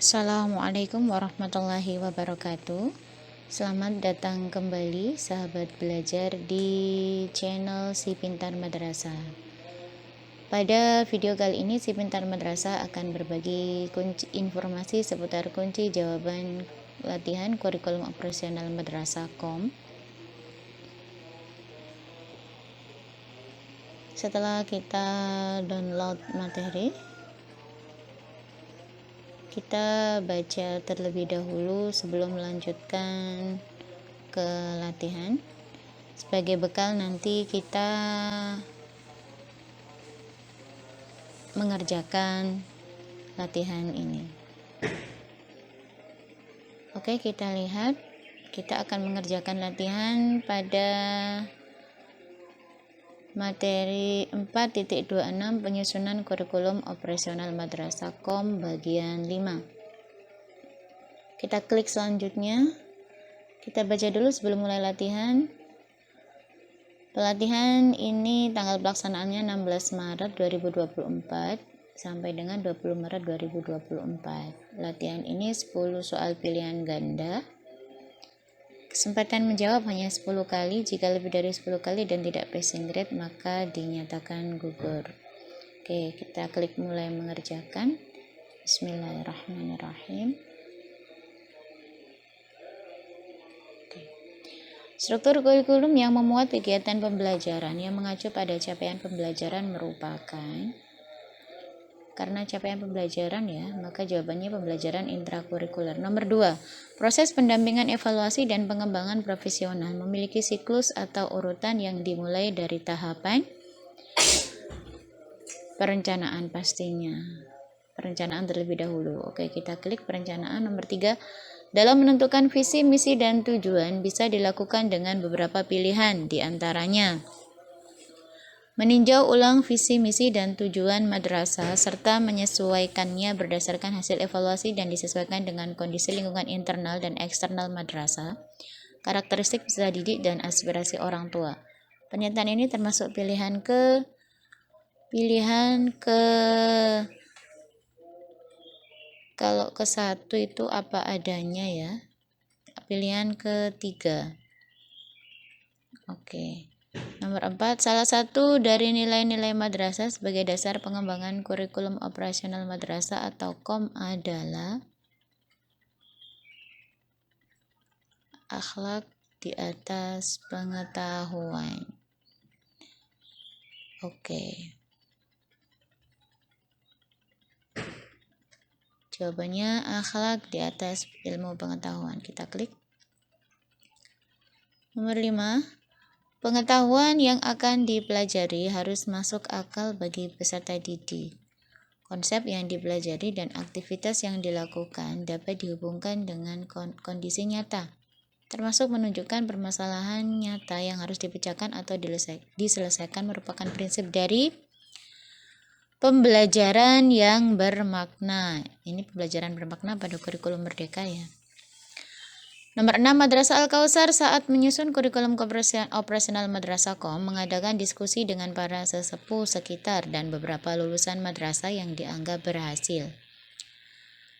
Assalamualaikum warahmatullahi wabarakatuh. Selamat datang kembali sahabat belajar di channel Si Pintar Madrasah. Pada video kali ini Si Pintar Madrasah akan berbagi informasi seputar kunci jawaban latihan kurikulum operasional Madrasah KOM. Setelah kita download materi, kita baca terlebih dahulu sebelum melanjutkan ke latihan. Sebagai bekal nanti kita mengerjakan latihan ini. Oke, kita lihat. Kita akan mengerjakan latihan pada materi 4.26 penyusunan kurikulum operasional Madrasah KOM bagian 5. Kita klik selanjutnya. Kita baca dulu sebelum mulai latihan. Pelatihan ini tanggal pelaksanaannya 16 Maret 2024 sampai dengan 20 Maret 2024. Latihan ini 10 soal pilihan ganda. Kesempatan menjawab hanya 10 kali. Jika lebih dari 10 kali dan tidak passing grade maka dinyatakan gugur. Oke, kita klik mulai mengerjakan. Bismillahirrahmanirrahim. Struktur kurikulum yang memuat kegiatan pembelajaran yang mengacu pada capaian pembelajaran merupakan, karena capaian pembelajaran ya, maka jawabannya pembelajaran intrakurikuler. Nomor 2, proses pendampingan evaluasi dan pengembangan profesional memiliki siklus atau urutan yang dimulai dari tahapan perencanaan pastinya. Perencanaan terlebih dahulu. Oke, kita klik perencanaan. Nomor 3, dalam menentukan visi, misi, dan tujuan bisa dilakukan dengan beberapa pilihan, diantaranya meninjau ulang visi, misi, dan tujuan madrasah serta menyesuaikannya berdasarkan hasil evaluasi dan disesuaikan dengan kondisi lingkungan internal dan eksternal madrasah, karakteristik peserta didik, dan aspirasi orang tua. Pernyataan ini termasuk pilihan ke kalau ke 1 itu apa adanya ya. Pilihan ketiga. Oke. Nomor 4, salah satu dari nilai-nilai madrasah sebagai dasar pengembangan kurikulum operasional madrasah atau KOM adalah akhlak di atas pengetahuan. Oke. Jawabannya akhlak di atas ilmu pengetahuan. Kita klik. Nomor 5, pengetahuan yang akan dipelajari harus masuk akal bagi peserta didik. Konsep yang dipelajari dan aktivitas yang dilakukan dapat dihubungkan dengan kondisi nyata, termasuk menunjukkan permasalahan nyata yang harus dipecahkan atau diselesaikan merupakan prinsip dari pembelajaran yang bermakna. Ini pembelajaran bermakna pada kurikulum Merdeka ya. Nomor 6, Madrasah Al-Kausar saat menyusun kurikulum operasional Madrasah KOM mengadakan diskusi dengan para sesepuh sekitar dan beberapa lulusan madrasah yang dianggap berhasil.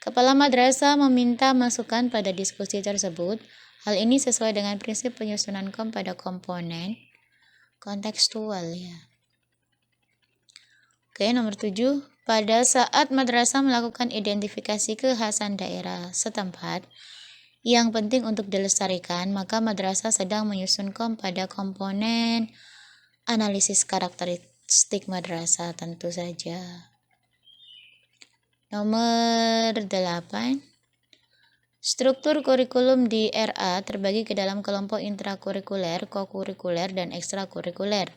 Kepala madrasah meminta masukan pada diskusi tersebut. Hal ini sesuai dengan prinsip penyusunan KOM pada komponen kontekstual ya. Oke, nomor 7, pada saat madrasah melakukan identifikasi kekhasan daerah setempat yang penting untuk dilestarikan, maka madrasah sedang menyusun KOM pada komponen analisis karakteristik madrasah tentu saja. Nomor 8, struktur kurikulum di RA terbagi ke dalam kelompok intrakurikuler, kokurikuler, dan ekstrakurikuler.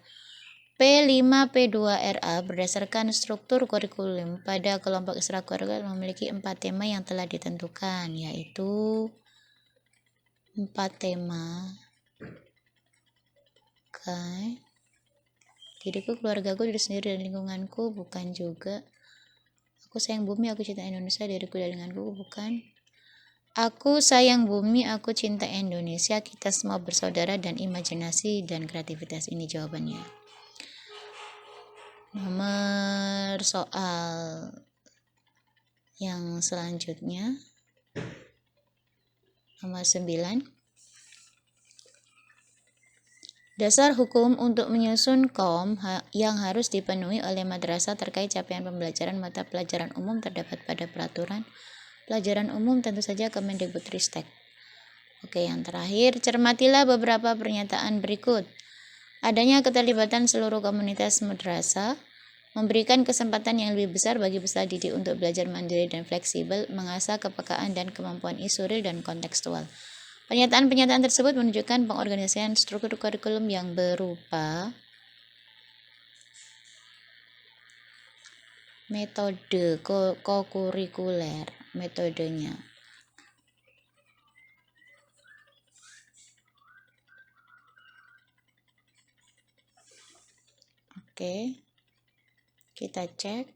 P5 P2 RA berdasarkan struktur kurikulum pada kelompok ekstrakurikuler memiliki 4 tema yang telah ditentukan, yaitu 4 tema. Oke. Diriku, keluargaku, diri sendiri, dan lingkunganku, bukan juga. Aku sayang bumi, aku cinta Indonesia, diriku dan lingkunganku, bukan. Aku sayang bumi, aku cinta Indonesia, kita semua bersaudara, dan imajinasi dan kreativitas. Ini jawabannya. Nomor soal Yang selanjutnya, nomor 9. Dasar hukum untuk menyusun KOM yang harus dipenuhi oleh madrasah terkait capaian pembelajaran mata pelajaran umum terdapat pada peraturan pelajaran umum, tentu saja Kemendikbudristek. Oke, yang terakhir, cermatilah beberapa pernyataan berikut. Adanya keterlibatan seluruh komunitas madrasah memberikan kesempatan yang lebih besar bagi peserta didik untuk belajar mandiri dan fleksibel, mengasah kepekaan dan kemampuan isuril dan kontekstual. Pernyataan-pernyataan tersebut menunjukkan pengorganisasian struktur kurikulum yang berupa metode kokurikuler, metodenya. Oke, kita cek.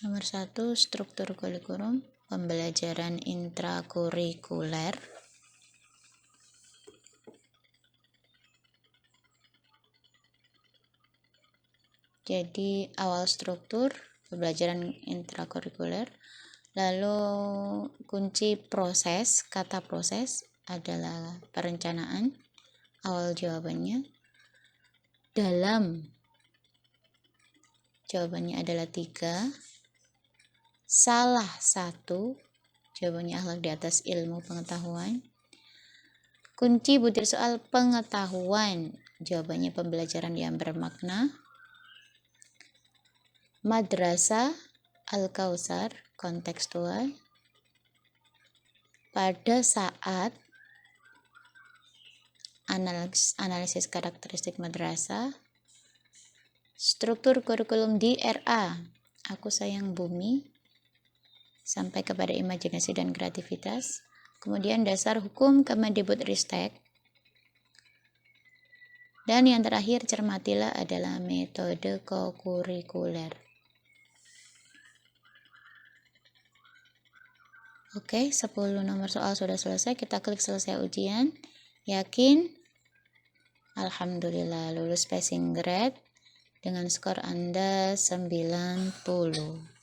Nomor 1, struktur kurikulum pembelajaran intrakurikuler. Jadi awal struktur pembelajaran intrakurikuler, lalu kunci proses, kata proses adalah perencanaan, awal jawabannya. Dalam, jawabannya adalah 3. Salah 1, jawabannya akhlak di atas ilmu pengetahuan. Kunci butir soal pengetahuan, jawabannya pembelajaran yang bermakna. Madrasah Al-Kautsar, kontekstual. Pada saat, analisis karakteristik madrasah. Struktur kurikulum di RA, Aku Sayang Bumi, sampai kepada imajinasi dan kreativitas. Kemudian dasar hukum Kemendikbudristek. Dan yang terakhir, cermatilah adalah metode kokurikuler. Oke, 10 nomor soal sudah selesai. Kita klik selesai ujian. Yakin? Alhamdulillah lulus passing grade dengan skor Anda 90.